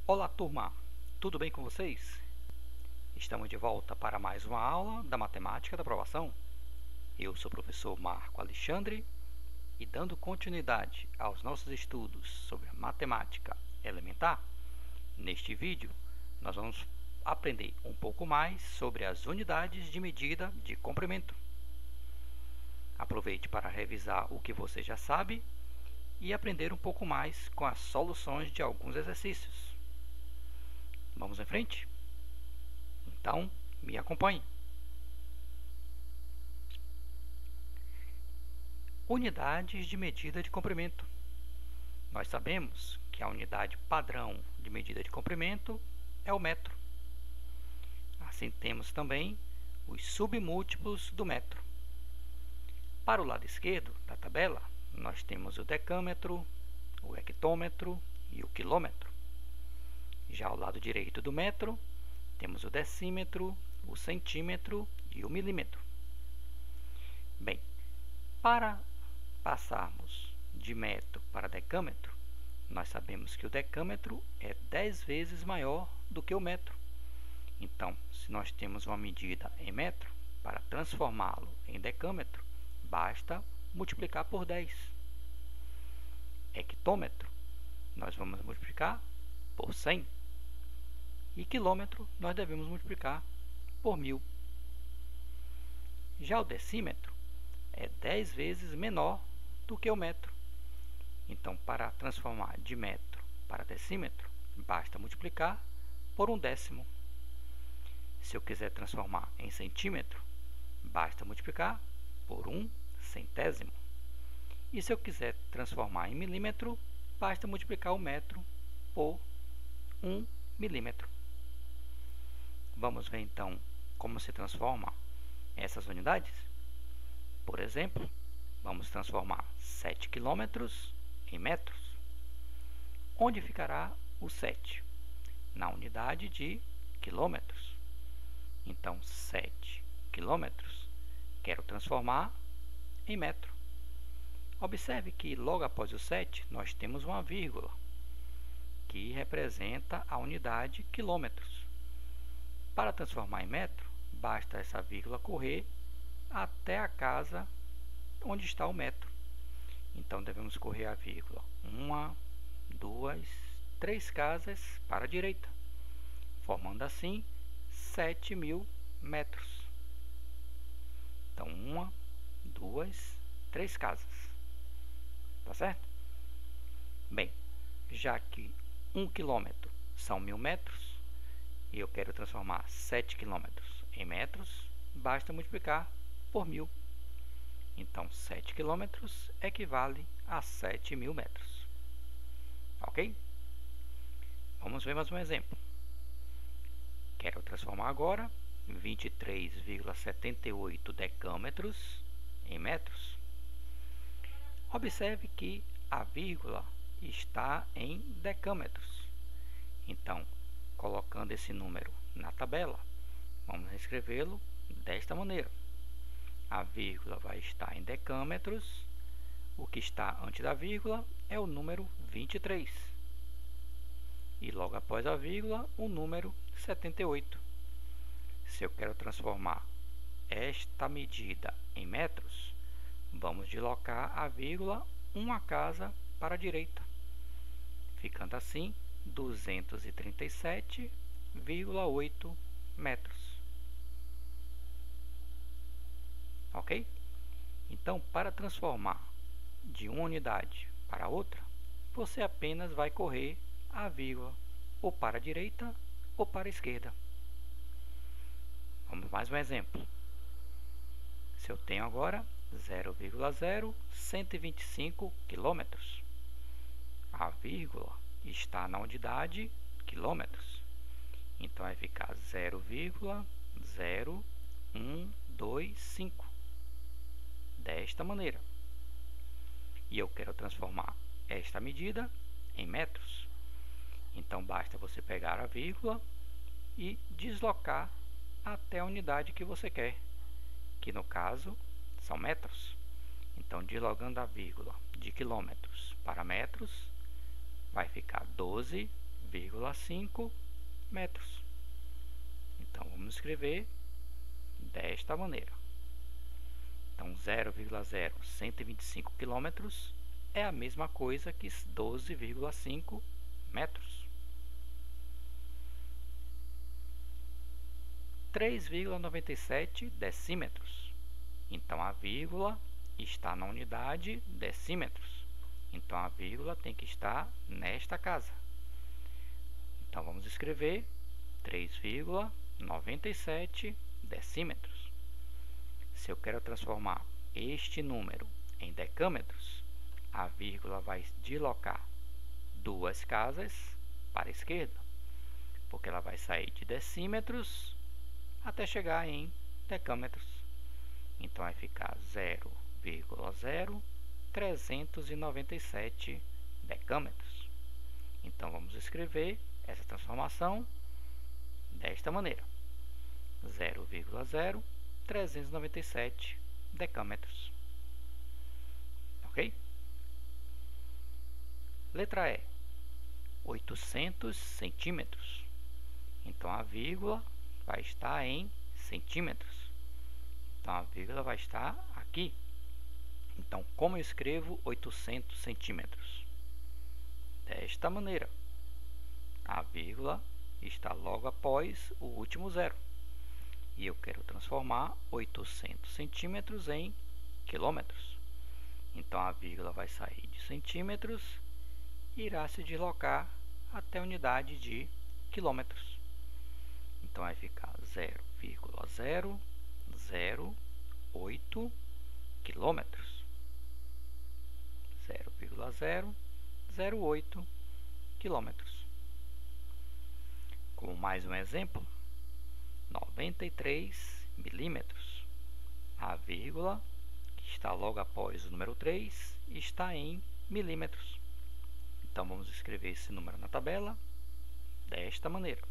Olá, turma! Tudo bem com vocês? Estamos de volta para mais uma aula da Matemática da Aprovação. Eu sou o professor Marco Alexandre e, dando continuidade aos nossos estudos sobre a matemática elementar, neste vídeo nós vamos aprender um pouco mais sobre as unidades de medida de comprimento. Aproveite para revisar o que você já sabe e aprender um pouco mais com as soluções de alguns exercícios. Vamos em frente? Então, me acompanhe. Unidades de medida de comprimento. Nós sabemos que a unidade padrão de medida de comprimento é o metro. Assim, temos também os submúltiplos do metro. Para o lado esquerdo da tabela, nós temos o decâmetro, o hectômetro e o quilômetro. Já ao lado direito do metro, temos o decímetro, o centímetro e o milímetro. Bem, para passarmos de metro para decâmetro, nós sabemos que o decâmetro é 10 vezes maior do que o metro. Então, se nós temos uma medida em metro, para transformá-lo em decâmetro, basta multiplicar por 10. Hectômetro, nós vamos multiplicar por 100. E quilômetro, nós devemos multiplicar por 1000. Já o decímetro é 10 vezes menor do que o metro. Então, para transformar de metro para decímetro, basta multiplicar por 1/10. Se eu quiser transformar em centímetro, basta multiplicar por 1/100. E se eu quiser transformar em milímetro, basta multiplicar o metro por 1 milímetro. Vamos ver então como se transforma essas unidades? Por exemplo, vamos transformar 7 quilômetros em metros. Onde ficará o 7? Na unidade de quilômetros. Então, 7 quilômetros quero transformar em metro. Observe que logo após o 7 nós temos uma vírgula, que representa a unidade quilômetros. Para transformar em metro, basta essa vírgula correr até a casa onde está o metro. Então, devemos correr a vírgula 1, 2, 3 casas para a direita, formando assim 7.000 metros. Então, 1, 2, 3 casas. Tá certo? Bem, já que 1 quilômetro são 1000 metros, e eu quero transformar 7 quilômetros em metros, basta multiplicar por 1000. Então, 7 quilômetros equivale a 7.000 metros. Ok? Vamos ver mais um exemplo. Quero transformar agora 23,78 decâmetros em metros. Observe que a vírgula está em decâmetros. Então, colocando esse número na tabela, vamos escrevê-lo desta maneira. A vírgula vai estar em decâmetros. O que está antes da vírgula é o número 23. E logo após a vírgula, o número 78. Se eu quero transformar esta medida em metros, vamos deslocar a vírgula uma casa para a direita, ficando assim 237,8 metros. Ok? Então, para transformar de uma unidade para outra, você apenas vai correr a vírgula ou para a direita ou para a esquerda. Vamos mais um exemplo. Se eu tenho agora 0,0125 quilômetros, a vírgula está na unidade quilômetros. Então, vai ficar 0,0125. Desta maneira. E eu quero transformar esta medida em metros. Então, basta você pegar a vírgula e deslocar até a unidade que você quer, que no caso são metros. Então, deslogando a vírgula de quilômetros para metros, vai ficar 12 0,5 metros. Então, vamos escrever desta maneira. Então, 0,0125 quilômetros é a mesma coisa que 12,5 metros. 3,97 decímetros. Então, a vírgula está na unidade decímetros. Então, a vírgula tem que estar nesta casa. Então, vamos escrever 3,97 decímetros. Se eu quero transformar este número em decâmetros, a vírgula vai deslocar duas casas para a esquerda, porque ela vai sair de decímetros até chegar em decâmetros. Então, vai ficar 0,0397 decâmetros. Então, vamos escrever essa transformação desta maneira: 0,0397 decâmetros. Ok? Letra E, 800 centímetros. Então, a vírgula vai estar em centímetros. Então, a vírgula vai estar aqui. Então, como eu escrevo 800 centímetros? Desta maneira. A vírgula está logo após o último zero. E eu quero transformar 800 centímetros em quilômetros. Então, a vírgula vai sair de centímetros e irá se deslocar até a unidade de quilômetros. Então, vai ficar 0,008 quilômetros. 0,008 quilômetros. Como mais um exemplo, 93 milímetros. A vírgula, que está logo após o número 3, está em milímetros. Então, vamos escrever esse número na tabela desta maneira.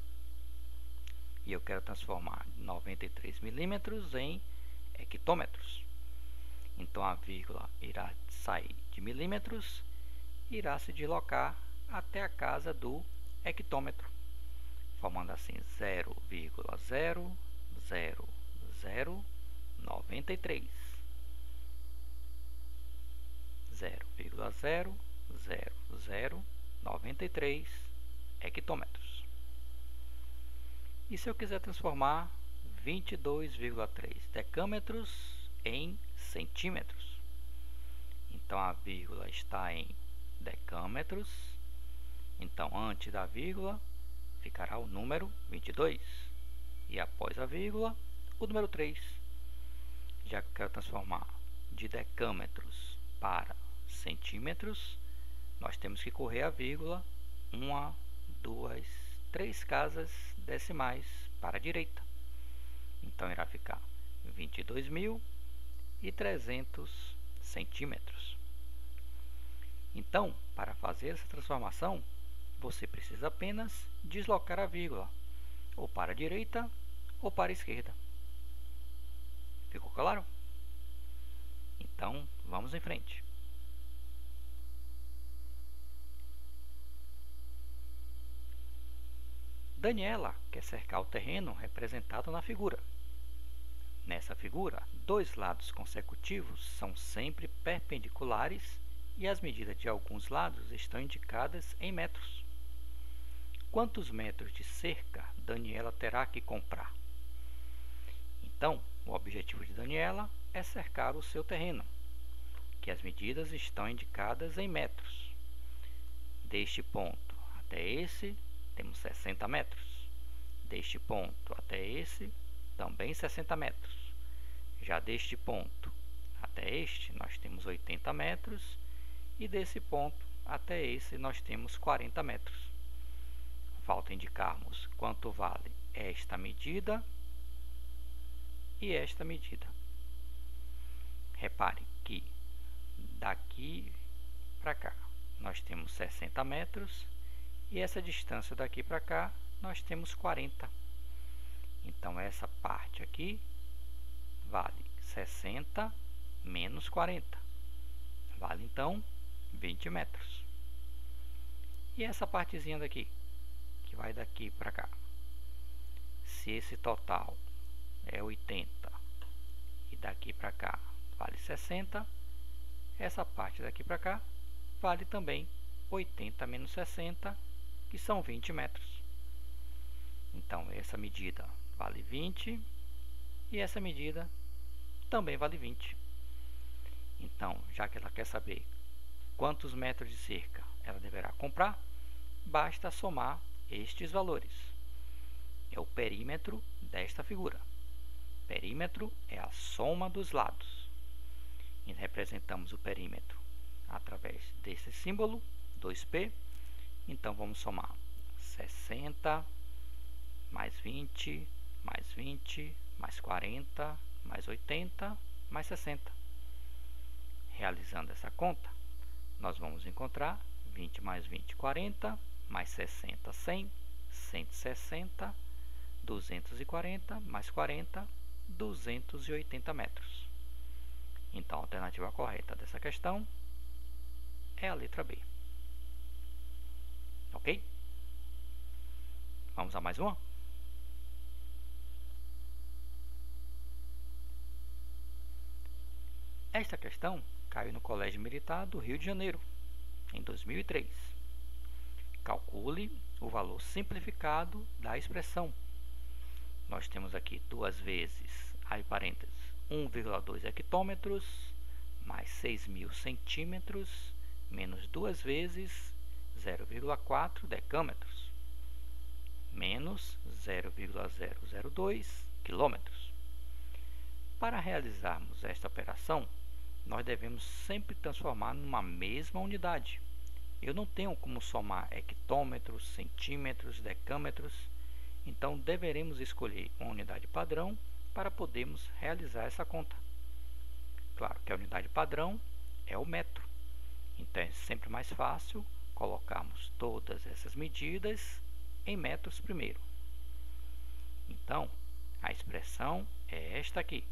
E eu quero transformar 93 milímetros em hectômetros. Então, a vírgula irá sair de milímetros e irá se deslocar até a casa do hectômetro, formando assim 0,0093. 0,00093 hectômetros. E se eu quiser transformar 22,3 decâmetros em centímetros? Então, a vírgula está em decâmetros. Então, antes da vírgula, ficará o número 22. E após a vírgula, o número 3. Já que eu quero transformar de decâmetros para centímetros, nós temos que correr a vírgula 1, 2, 3 casas decimais para a direita. Então, irá ficar 22.300 centímetros. Então, para fazer essa transformação, você precisa apenas deslocar a vírgula, ou para a direita ou para a esquerda. Ficou claro? Então, vamos em frente. Daniela quer cercar o terreno representado na figura. Nessa figura, dois lados consecutivos são sempre perpendiculares e as medidas de alguns lados estão indicadas em metros. Quantos metros de cerca Daniela terá que comprar? Então, o objetivo de Daniela é cercar o seu terreno, que as medidas estão indicadas em metros. Deste ponto até esse, temos 60 metros. Deste ponto até esse, também 60 metros. Já deste ponto até este, nós temos 80 metros. E desse ponto até esse, nós temos 40 metros. Falta indicarmos quanto vale esta medida e esta medida. Repare que daqui para cá nós temos 60 metros e essa distância daqui para cá nós temos 40. Então, essa parte aqui vale 60 menos 40. Vale, então, 20 metros. E essa partezinha daqui? que vai daqui para cá. Se esse total é 80 e daqui para cá vale 60, essa parte daqui para cá vale também 80 menos 60, que são 20 metros. Então, essa medida vale 20 e essa medida também vale 20. Então, já que ela quer saber quantos metros de cerca ela deverá comprar, basta somar estes valores. É o perímetro desta figura. Perímetro é a soma dos lados. E representamos o perímetro através desse símbolo, 2P. Então, vamos somar 60, mais 20, mais 20, mais 40, mais 80, mais 60. Realizando essa conta, nós vamos encontrar 20 mais 20, 40, mais 60, 100, 160, 240, mais 40, 280 metros. Então, a alternativa correta dessa questão é a letra B. Ok? Vamos a mais uma? Esta questão caiu no Colégio Militar do Rio de Janeiro, em 2003. Calcule o valor simplificado da expressão. Nós temos aqui 2 vezes, aí parênteses, 1,2 hectômetros, mais 6.000 centímetros, menos 2 vezes 0,4 decâmetros, menos 0,002 quilômetros. Para realizarmos esta operação, nós devemos sempre transformar numa mesma unidade. Eu não tenho como somar hectômetros, centímetros, decâmetros, então deveremos escolher uma unidade padrão para podermos realizar essa conta. Claro que a unidade padrão é o metro, então é sempre mais fácil colocarmos todas essas medidas em metros primeiro. Então, a expressão é esta aqui.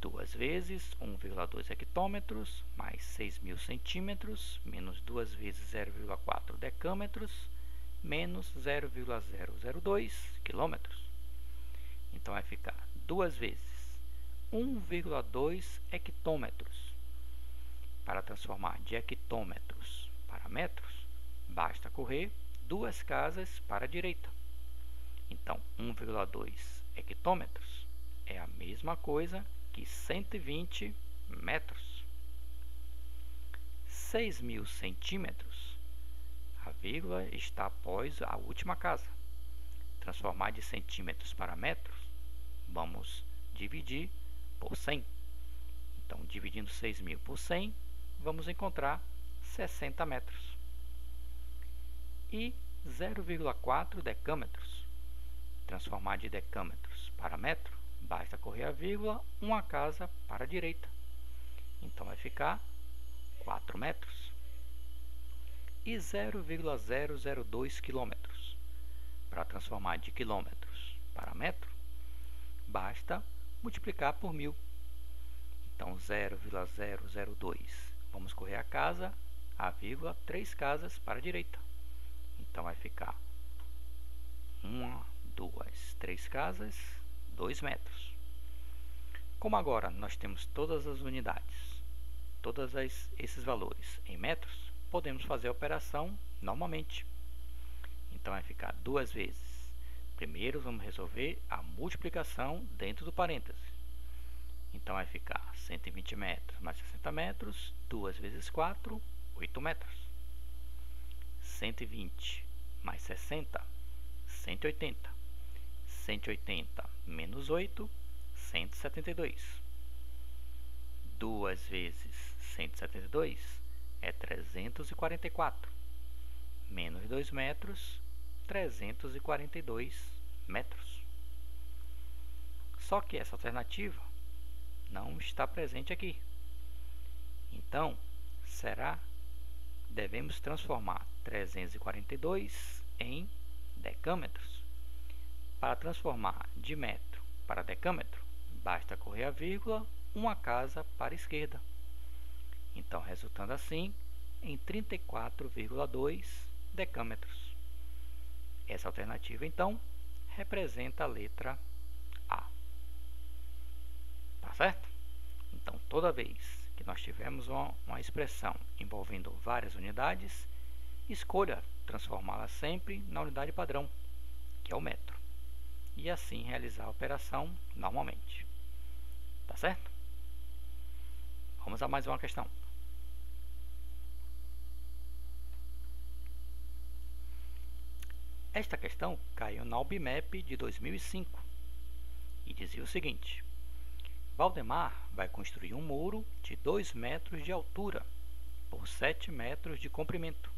2 vezes 1,2 hectômetros, mais 6.000 centímetros, menos 2 vezes 0,4 decâmetros, menos 0,002 quilômetros. Então, vai ficar 2 vezes 1,2 hectômetros. Para transformar de hectômetros para metros, basta correr 2 casas para a direita. Então, 1,2 hectômetros é a mesma coisa que 120 metros. 6.000 centímetros, a vírgula está após a última casa. Transformar de centímetros para metros, vamos dividir por 100. Então, dividindo 6.000 por 100, vamos encontrar 60 metros. E 0,4 decâmetros. Transformar de decâmetros para metro, basta correr a vírgula, uma casa para a direita. Então, vai ficar 4 metros. E 0,002 quilômetros. Para transformar de quilômetros para metro, basta multiplicar por 1.000. Então, 0,002. Vamos correr a casa, a vírgula, 3 casas para a direita. Então, vai ficar 1, 2, 3 casas, 2 metros. Como agora nós temos todas as unidades, todos esses valores em metros, podemos fazer a operação normalmente. Então, vai ficar 2 vezes. Primeiro, vamos resolver a multiplicação dentro do parêntese. Então, vai ficar 120 metros mais 60 metros, 2 vezes 4, 8 metros. 120 mais 60, 180. 180 menos 8, 172. 2 vezes 172 é 344. Menos 2 metros, 342 metros. Só que essa alternativa não está presente aqui. Então, devemos transformar 342 em decâmetros. Para transformar de metro para decâmetro, basta correr a vírgula, uma casa para a esquerda. Então, resultando assim em 34,2 decâmetros. Essa alternativa, então, representa a letra A. Tá certo? Então, toda vez que nós tivermos uma expressão envolvendo várias unidades, escolha transformá-la sempre na unidade padrão, que é o metro, e assim realizar a operação normalmente. Tá certo? Vamos a mais uma questão. Esta questão caiu na UBMEP de 2005 e dizia o seguinte: Valdemar vai construir um muro de 2 metros de altura por 7 metros de comprimento.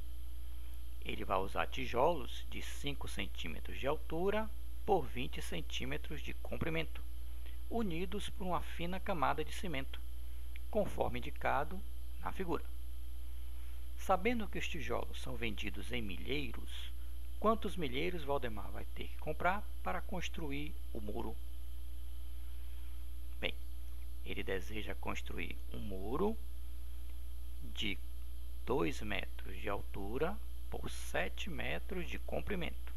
Ele vai usar tijolos de 5 centímetros de altura por 20 centímetros de comprimento, unidos por uma fina camada de cimento, conforme indicado na figura. Sabendo que os tijolos são vendidos em milheiros, quantos milheiros Valdemar vai ter que comprar para construir o muro? Bem, ele deseja construir um muro de 2 metros de altura por 7 metros de comprimento.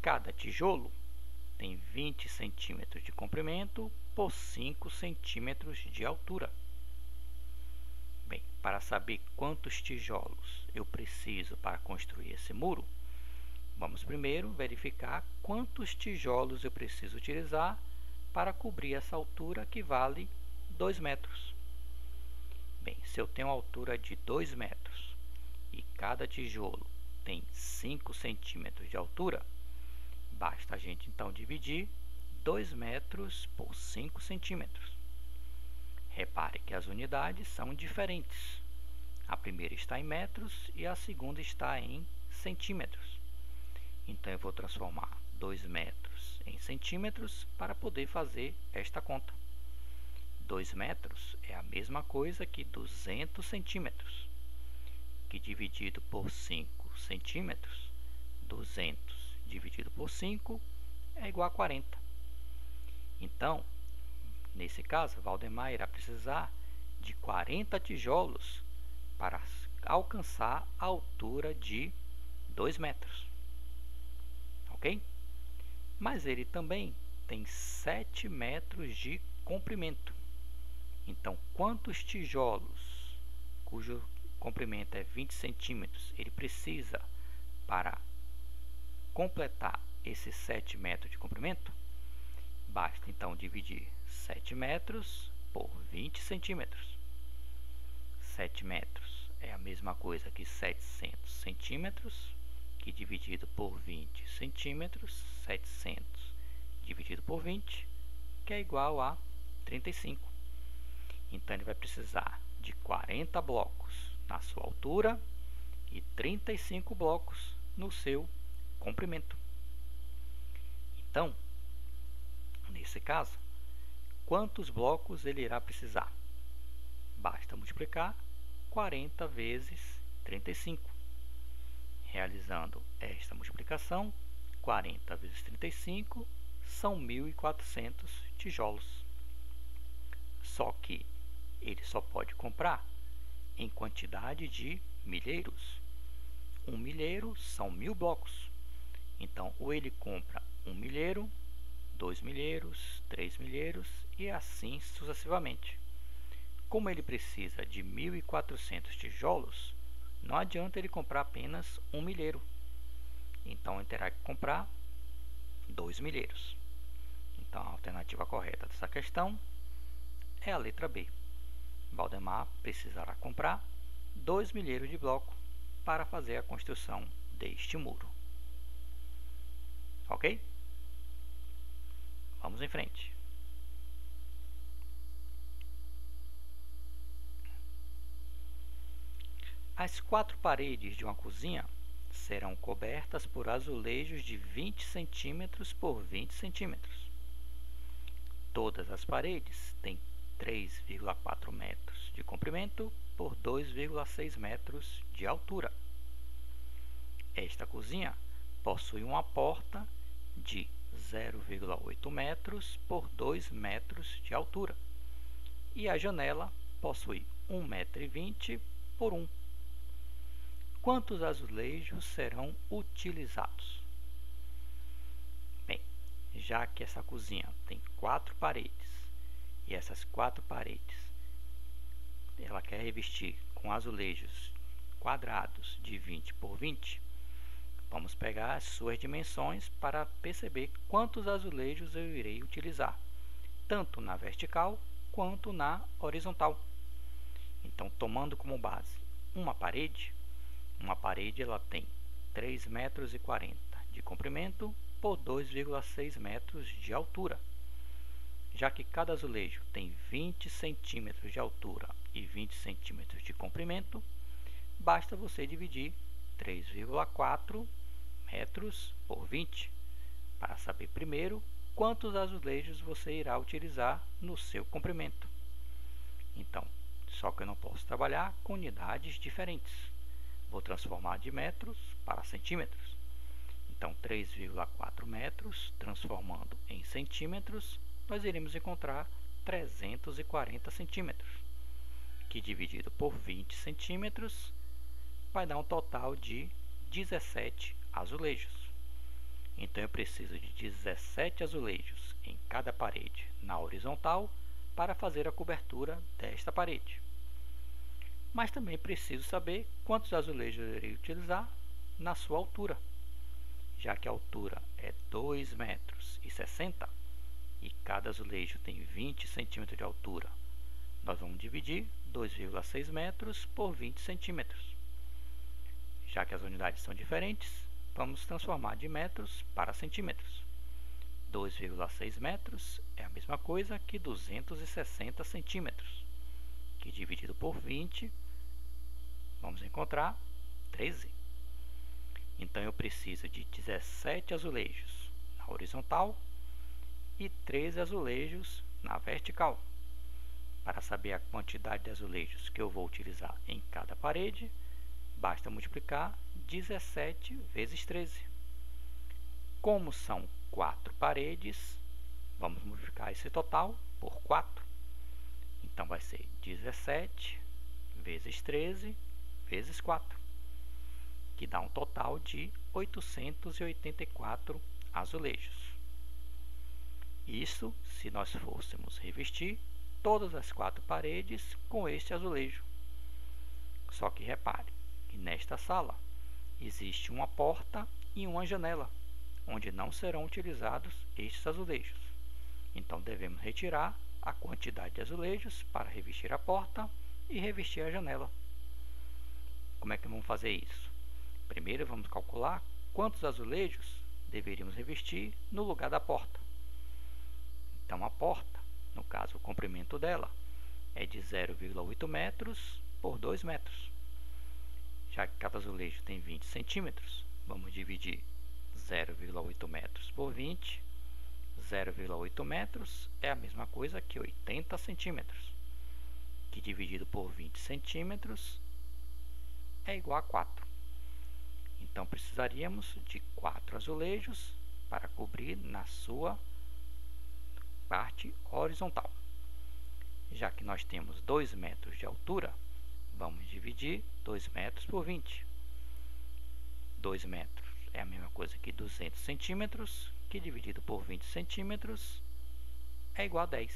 Cada tijolo tem 20 centímetros de comprimento por 5 centímetros de altura. Bem, para saber quantos tijolos eu preciso para construir esse muro, vamos primeiro verificar quantos tijolos eu preciso utilizar para cobrir essa altura que vale 2 metros. Bem, se eu tenho uma altura de 2 metros e cada tijolo tem 5 centímetros de altura, basta a gente então dividir 2 metros por 5 centímetros. Repare que as unidades são diferentes. A primeira está em metros e a segunda está em centímetros. Então eu vou transformar 2 metros em centímetros para poder fazer esta conta. 2 metros é a mesma coisa que 200 centímetros, que dividido por 5 centímetros, 200 dividido por 5 é igual a 40. Então, nesse caso, Valdemar irá precisar de 40 tijolos para alcançar a altura de 2 metros. Ok? Mas ele também tem 7 metros de comprimento. Então, quantos tijolos, cujo comprimento é 20 centímetros, ele precisa para completar esses 7 metros de comprimento? Basta então dividir 7 metros por 20 centímetros. 7 metros é a mesma coisa que 700 centímetros, que dividido por 20 centímetros, 700 dividido por 20, que é igual a 35. Então ele vai precisar de 40 blocos na sua altura e 35 blocos no seu comprimento. Então, nesse caso, quantos blocos ele irá precisar? Basta multiplicar 40 vezes 35. Realizando esta multiplicação, 40 vezes 35 são 1.400 tijolos. Só que ele só pode comprar em quantidade de milheiros. Um milheiro são 1.000 blocos. Então, ou ele compra um milheiro, 2 milheiros, 3 milheiros e assim sucessivamente. Como ele precisa de 1.400 tijolos, não adianta ele comprar apenas um milheiro. Então, ele terá que comprar 2 milheiros. Então, a alternativa correta dessa questão é a letra B. Valdemar precisará comprar 2 milheiros de bloco para fazer a construção deste muro. Ok? Vamos em frente. As 4 paredes de uma cozinha serão cobertas por azulejos de 20 centímetros por 20 centímetros. Todas as paredes têm 3,4 metros de comprimento por 2,6 metros de altura. Esta cozinha possui uma porta de 0,8 metros por 2 metros de altura e a janela possui 1,20 m por 1. quantos azulejos serão utilizados? Bem, já que essa cozinha tem 4 paredes e essas 4 paredes ela quer revestir com azulejos quadrados de 20 por 20, vamos pegar as suas dimensões para perceber quantos azulejos eu irei utilizar, tanto na vertical quanto na horizontal. Então, tomando como base uma parede ela tem 3,40 metros de comprimento por 2,6 metros de altura. Já que cada azulejo tem 20 centímetros de altura e 20 centímetros de comprimento, basta você dividir 3,4 metros por 20 para saber primeiro quantos azulejos você irá utilizar no seu comprimento. Então, só que eu não posso trabalhar com unidades diferentes. Vou transformar de metros para centímetros. Então, 3,4 metros, transformando em centímetros, nós iremos encontrar 340 centímetros, que dividido por 20 centímetros vai dar um total de 17 azulejos. Então, eu preciso de 17 azulejos em cada parede na horizontal para fazer a cobertura desta parede. Mas também preciso saber quantos azulejos eu irei utilizar na sua altura. Já que a altura é 2,60 metros e cada azulejo tem 20 centímetros de altura, nós vamos dividir 2,6 metros por 20 centímetros. Já que as unidades são diferentes, vamos transformar de metros para centímetros. 2,6 metros é a mesma coisa que 260 centímetros, que dividido por 20, vamos encontrar 13. Então, eu preciso de 17 azulejos na horizontal e 13 azulejos na vertical. Para saber a quantidade de azulejos que eu vou utilizar em cada parede, basta multiplicar 17 vezes 13. Como são 4 paredes, vamos multiplicar esse total por 4. Então, vai ser 17 vezes 13 vezes 4, que dá um total de 884 azulejos. Isso se nós fôssemos revestir todas as 4 paredes com este azulejo. Só que repare que nesta sala existe uma porta e uma janela, onde não serão utilizados estes azulejos. Então, devemos retirar a quantidade de azulejos para revestir a porta e revestir a janela. Como é que vamos fazer isso? Primeiro, vamos calcular quantos azulejos deveríamos revestir no lugar da porta. Então, a porta, no caso, o comprimento dela é de 0,8 metros por 2 metros. Já que cada azulejo tem 20 centímetros, vamos dividir 0,8 metros por 20. 0,8 metros é a mesma coisa que 80 centímetros, que dividido por 20 centímetros é igual a 4. Então, precisaríamos de 4 azulejos para cobrir na sua parte horizontal. Já que nós temos 2 metros de altura, vamos dividir 2 metros por 20. 2 metros é a mesma coisa que 200 centímetros, que dividido por 20 centímetros é igual a 10.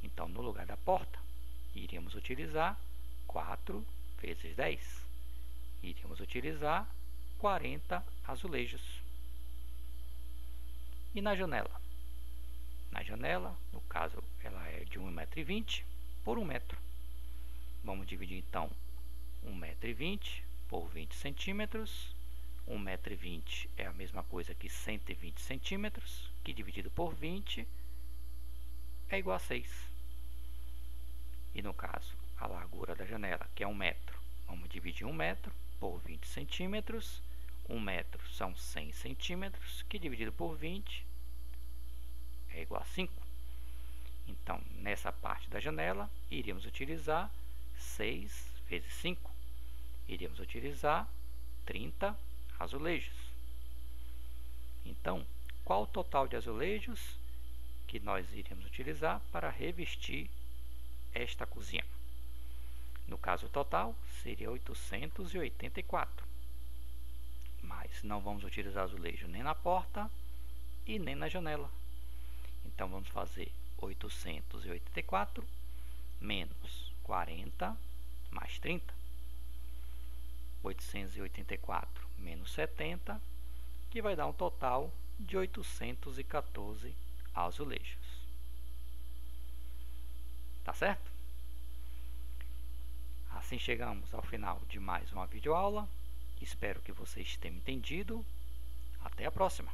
Então, no lugar da porta, iríamos utilizar 4 vezes 10. Iríamos utilizar 40 azulejos. E na janela? Na janela, no caso, ela é de 1,20 m por 1 metro. Vamos dividir, então, 1,20 m por 20 centímetros. 1,20 m é a mesma coisa que 120 centímetros, que dividido por 20 é igual a 6. E no caso, a largura da janela, que é 1 metro, vamos dividir 1 metro por 20 centímetros. 1 metro são 100 centímetros, que dividido por 20 é igual a 5. Então, nessa parte da janela, iríamos utilizar 6 vezes 5. Iríamos utilizar 30 azulejos. Então, qual o total de azulejos que nós iremos utilizar para revestir esta cozinha? No caso total, seria 884. Mas não vamos utilizar azulejo nem na porta e nem na janela. Então vamos fazer 884 menos 40 mais 30. 884 menos 70, que vai dar um total de 814 azulejos. Tá certo? Assim chegamos ao final de mais uma videoaula. Espero que vocês tenham entendido. Até a próxima!